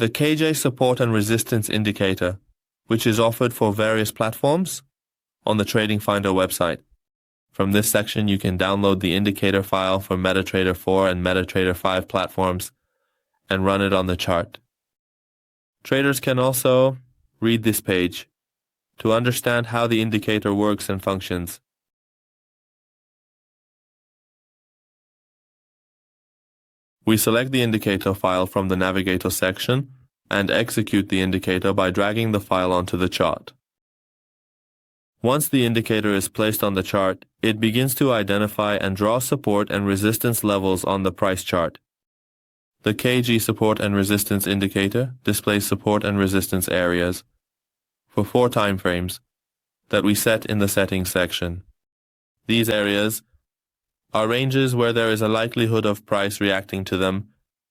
the KJ support and resistance indicator, which is offered for various platforms on the TradingFinder website. From this section, you can download the indicator file for MetaTrader 4 and MetaTrader 5 platforms and run it on the chart. Traders can also read this page to understand how the indicator works and functions. We select the indicator file from the Navigator section and execute the indicator by dragging the file onto the chart. Once the indicator is placed on the chart, it begins to identify and draw support and resistance levels on the price chart. The KG support and resistance indicator displays support and resistance areas for 4 timeframes that we set in the settings section. These areas are ranges where there is a likelihood of price reacting to them,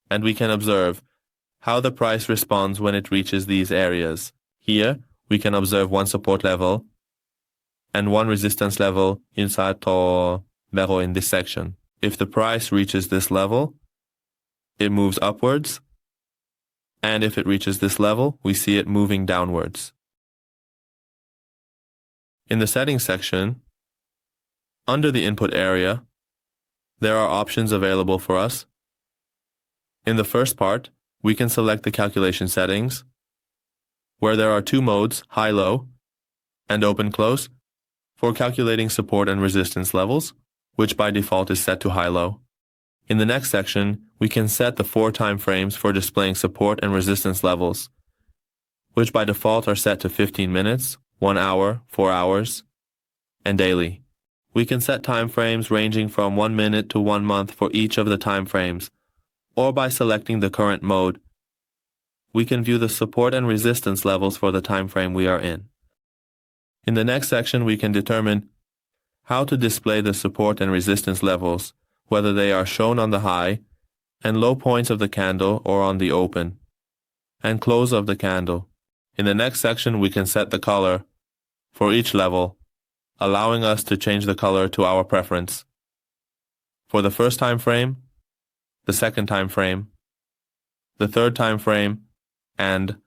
and we can observe how the price responds when it reaches these areas. Here, we can observe one support level and one resistance level inside the barrel in this section. If the price reaches this level, it moves upwards, and if it reaches this level, we see it moving downwards. In the settings section, under the input area, there are options available for us. In the first part, we can select the calculation settings, where there are 2 modes, high-low and open-close, for calculating support and resistance levels, which by default is set to high-low. In the next section, we can set the 4 timeframes for displaying support and resistance levels, which by default are set to 15 minutes, 1 hour, 4 hours, and daily. We can set timeframes ranging from 1 minute to 1 month for each of the timeframes, or by selecting the current mode, we can view the support and resistance levels for the timeframe we are in. In the next section, we can determine how to display the support and resistance levels, whether they are shown on the high and low points of the candle or on the open and close of the candle. In the next section, we can set the color for each level, allowing us to change the color to our preference. For the first time frame, the second time frame, the third time frame, and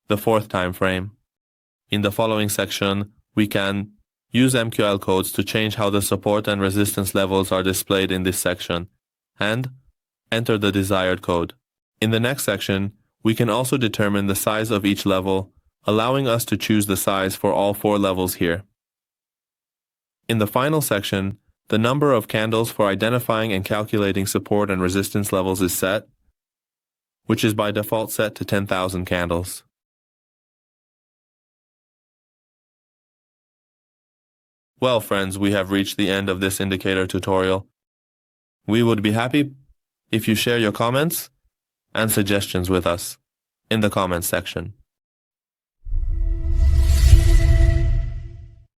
the fourth time frame. In the following section, we can use MQL codes to change how the support and resistance levels are displayed in this section, and enter the desired code. In the next section, we can also determine the size of each level, allowing us to choose the size for all 4 levels here. In the final section, the number of candles for identifying and calculating support and resistance levels is set, which is by default set to 10,000 candles. Well, friends, we have reached the end of this indicator tutorial. We would be happy if you share your comments and suggestions with us in the comments section.